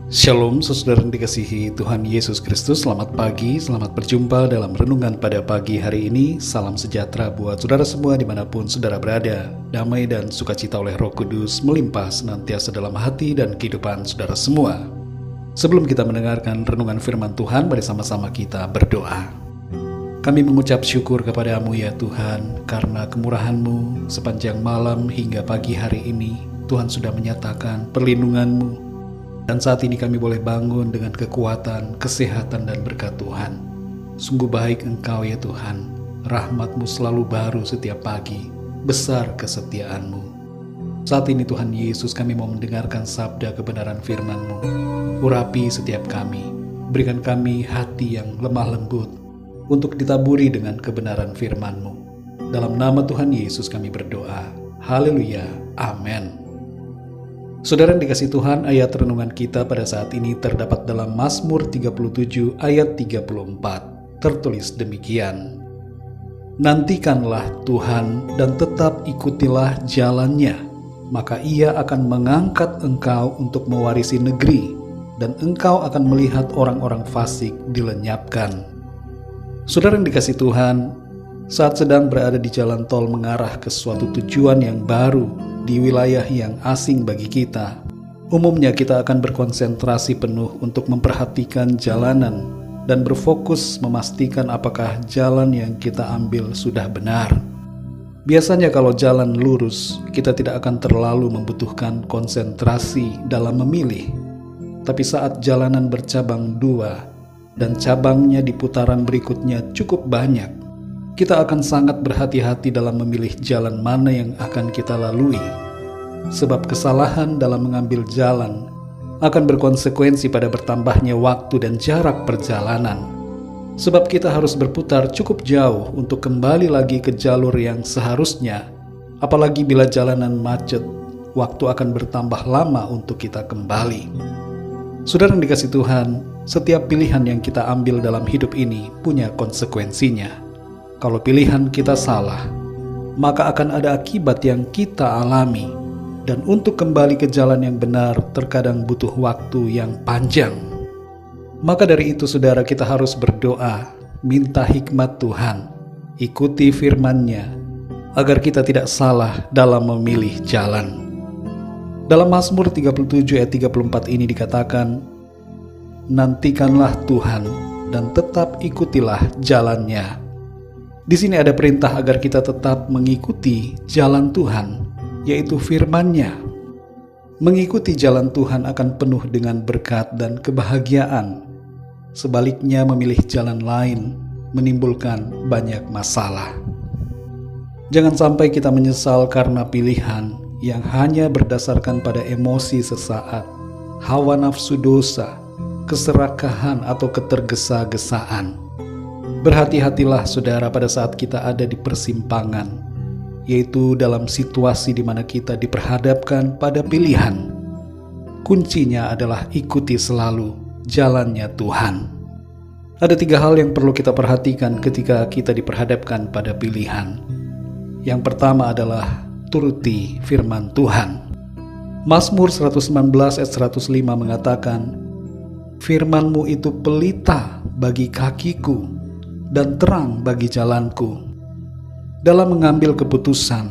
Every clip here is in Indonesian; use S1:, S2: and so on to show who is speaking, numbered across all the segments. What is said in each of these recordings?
S1: Shalom, saudara yang dikasihi Tuhan Yesus Kristus. Selamat pagi, selamat berjumpa dalam renungan pada pagi hari ini. Salam sejahtera buat saudara semua dimanapun saudara berada. Damai dan sukacita oleh Roh Kudus melimpah senantiasa dalam hati dan kehidupan saudara semua. Sebelum kita mendengarkan renungan firman Tuhan, mari sama-sama kita berdoa. Kami mengucap syukur kepadamu ya Tuhan, karena kemurahan-Mu sepanjang malam hingga pagi hari ini. Tuhan sudah menyatakan perlindungan-Mu. Dan saat ini kami boleh bangun dengan kekuatan, kesehatan, dan berkat Tuhan. Sungguh baik Engkau ya Tuhan. Rahmat-Mu selalu baru setiap pagi. Besar kesetiaan-Mu. Saat ini Tuhan Yesus, kami mau mendengarkan sabda kebenaran firman-Mu. Urapi setiap kami. Berikan kami hati yang lemah lembut untuk ditaburi dengan kebenaran firman-Mu. Dalam nama Tuhan Yesus kami berdoa. Haleluya. Amin. Saudara yang dikasih Tuhan, ayat renungan kita pada saat ini terdapat dalam Mazmur 37 ayat 34. Tertulis demikian. Nantikanlah Tuhan dan tetap ikutilah jalannya, maka Ia akan mengangkat engkau untuk mewarisi negeri, dan engkau akan melihat orang-orang fasik dilenyapkan. Saudara yang dikasih Tuhan, saat sedang berada di jalan tol mengarah ke suatu tujuan yang baru, di wilayah yang asing bagi kita, umumnya kita akan berkonsentrasi penuh untuk memperhatikan jalanan dan berfokus memastikan apakah jalan yang kita ambil sudah benar. Biasanya kalau jalan lurus, kita tidak akan terlalu membutuhkan konsentrasi dalam memilih. Tapi saat jalanan bercabang dua dan cabangnya di putaran berikutnya cukup banyak, kita akan sangat berhati-hati dalam memilih jalan mana yang akan kita lalui. Sebab kesalahan dalam mengambil jalan akan berkonsekuensi pada bertambahnya waktu dan jarak perjalanan. Sebab kita harus berputar cukup jauh untuk kembali lagi ke jalur yang seharusnya. Apalagi bila jalanan macet, waktu akan bertambah lama untuk kita kembali. Saudara yang dikasih Tuhan, setiap pilihan yang kita ambil dalam hidup ini punya konsekuensinya. Kalau pilihan kita salah, maka akan ada akibat yang kita alami. Dan untuk kembali ke jalan yang benar, terkadang butuh waktu yang panjang. Maka dari itu saudara, kita harus berdoa, minta hikmat Tuhan, ikuti firman-Nya, agar kita tidak salah dalam memilih jalan. Dalam Mazmur 37 ayat 34 ini dikatakan, nantikanlah Tuhan dan tetap ikutilah jalannya. Di sini ada perintah agar kita tetap mengikuti jalan Tuhan, yaitu firman-Nya. Mengikuti jalan Tuhan akan penuh dengan berkat dan kebahagiaan. Sebaliknya memilih jalan lain menimbulkan banyak masalah. Jangan sampai kita menyesal karena pilihan yang hanya berdasarkan pada emosi sesaat, hawa nafsu dosa, keserakahan atau ketergesa-gesaan. Berhati-hatilah saudara pada saat kita ada di persimpangan, yaitu dalam situasi di mana kita diperhadapkan pada pilihan. Kuncinya adalah ikuti selalu jalannya Tuhan. Ada 3 hal yang perlu kita perhatikan ketika kita diperhadapkan pada pilihan. Yang pertama adalah turuti firman Tuhan. Mazmur 119 ayat 105 mengatakan, firman-Mu itu pelita bagi kakiku dan terang bagi jalanku. Dalam mengambil keputusan,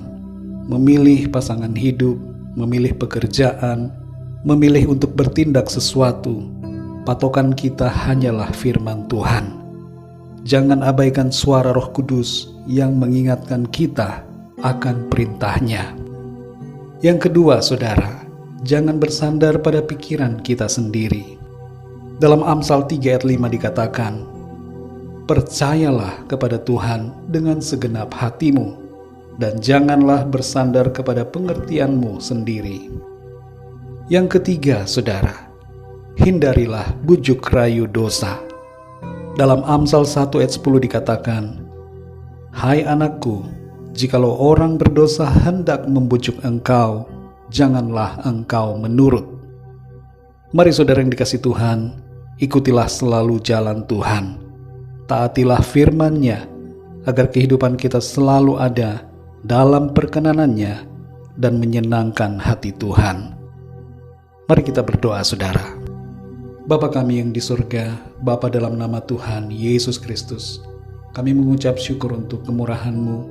S1: memilih pasangan hidup, memilih pekerjaan, memilih untuk bertindak sesuatu, patokan kita hanyalah firman Tuhan. Jangan abaikan suara Roh Kudus yang mengingatkan kita akan perintah-Nya. Yang kedua, saudara, jangan bersandar pada pikiran kita sendiri. Dalam Amsal 3 ayat 5 dikatakan, percayalah kepada Tuhan dengan segenap hatimu, dan janganlah bersandar kepada pengertianmu sendiri. Yang ketiga, saudara, hindarilah bujuk rayu dosa. Dalam Amsal 1 ayat 10 dikatakan, hai anakku, jikalau orang berdosa hendak membujuk engkau, janganlah engkau menurut. Mari saudara yang dikasih Tuhan, ikutilah selalu jalan Tuhan. Taatilah firman-Nya, agar kehidupan kita selalu ada dalam perkenanan-Nya dan menyenangkan hati Tuhan. Mari kita berdoa saudara. Bapa kami yang di surga, Bapa dalam nama Tuhan Yesus Kristus, kami mengucap syukur untuk kemurahan-Mu,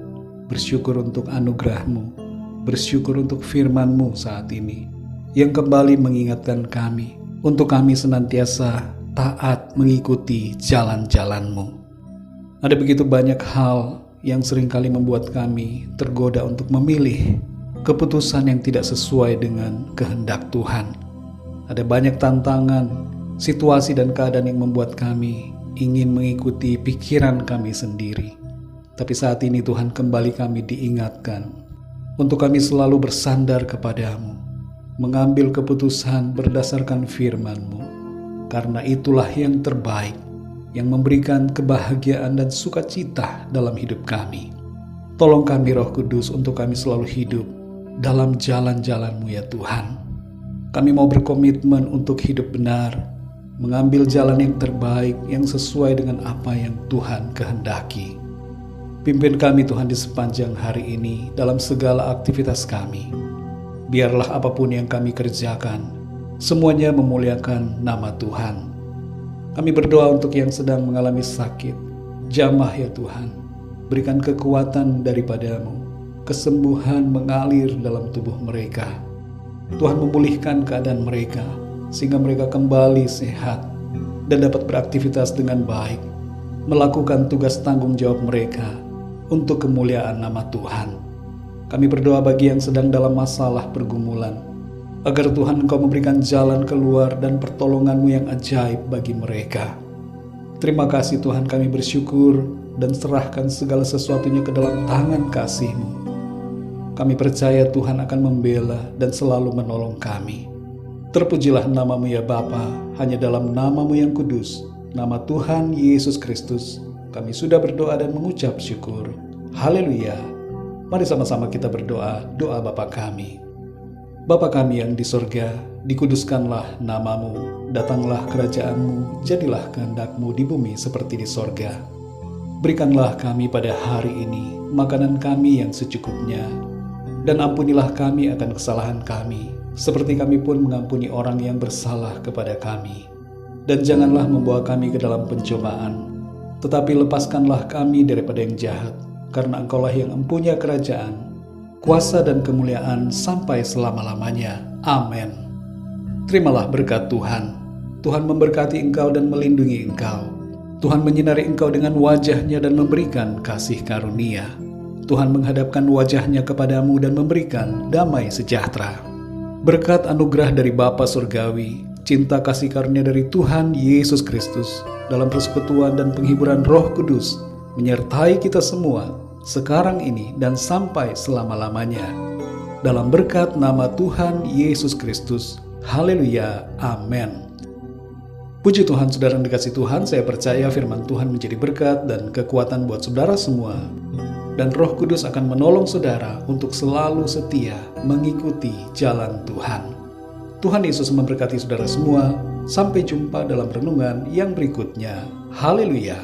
S1: bersyukur untuk anugerah-Mu, bersyukur untuk firman-Mu saat ini, yang kembali mengingatkan kami, untuk kami senantiasa taat mengikuti jalan-jalan-Mu. Ada begitu banyak hal yang seringkali membuat kami tergoda untuk memilih keputusan yang tidak sesuai dengan kehendak Tuhan. Ada banyak tantangan, situasi dan keadaan yang membuat kami ingin mengikuti pikiran kami sendiri. Tapi saat ini Tuhan, kembali kami diingatkan untuk kami selalu bersandar kepadamu, mengambil keputusan berdasarkan firman-Mu, karena itulah yang terbaik, yang memberikan kebahagiaan dan sukacita dalam hidup kami. Tolong kami Roh Kudus untuk kami selalu hidup dalam jalan-jalan-Mu ya Tuhan. Kami mau berkomitmen untuk hidup benar, mengambil jalan yang terbaik yang sesuai dengan apa yang Tuhan kehendaki. Pimpin kami Tuhan di sepanjang hari ini dalam segala aktivitas kami. Biarlah apapun yang kami kerjakan, semuanya memuliakan nama Tuhan. Kami berdoa untuk yang sedang mengalami sakit, jamah ya Tuhan. Berikan kekuatan daripada-Mu, kesembuhan mengalir dalam tubuh mereka. Tuhan memulihkan keadaan mereka, sehingga mereka kembali sehat dan dapat beraktivitas dengan baik, melakukan tugas tanggung jawab mereka untuk kemuliaan nama Tuhan. Kami berdoa bagi yang sedang dalam masalah pergumulan, agar Tuhan Engkau memberikan jalan keluar dan pertolongan-Mu yang ajaib bagi mereka. Terima kasih Tuhan, kami bersyukur dan serahkan segala sesuatunya ke dalam tangan kasih-Mu. Kami percaya Tuhan akan membela dan selalu menolong kami. Terpujilah nama-Mu ya Bapa, hanya dalam nama-Mu yang kudus, nama Tuhan Yesus Kristus, kami sudah berdoa dan mengucap syukur. Haleluya. Mari sama-sama kita berdoa, doa Bapa kami. Bapa kami yang di sorga, dikuduskanlah nama-Mu, datanglah kerajaan-Mu, jadilah kehendak-Mu di bumi seperti di sorga. Berikanlah kami pada hari ini makanan kami yang secukupnya, dan ampunilah kami akan kesalahan kami, seperti kami pun mengampuni orang yang bersalah kepada kami. Dan janganlah membawa kami ke dalam pencobaan, tetapi lepaskanlah kami daripada yang jahat, karena Engkaulah yang mempunyai kerajaan, kuasa dan kemuliaan sampai selama-lamanya. Amin. Terimalah berkat Tuhan. Tuhan memberkati engkau dan melindungi engkau. Tuhan menyinari engkau dengan wajah-Nya dan memberikan kasih karunia. Tuhan menghadapkan wajah-Nya kepadamu dan memberikan damai sejahtera. Berkat anugerah dari Bapa Surgawi, cinta kasih karunia dari Tuhan Yesus Kristus, dalam persekutuan dan penghiburan Roh Kudus, menyertai kita semua, sekarang ini dan sampai selama-lamanya. Dalam berkat nama Tuhan Yesus Kristus. Haleluya. Amin. Puji Tuhan, saudara yang dikasihi Tuhan, saya percaya firman Tuhan menjadi berkat dan kekuatan buat saudara semua. Dan Roh Kudus akan menolong saudara untuk selalu setia mengikuti jalan Tuhan. Tuhan Yesus memberkati saudara semua. Sampai jumpa dalam renungan yang berikutnya. Haleluya.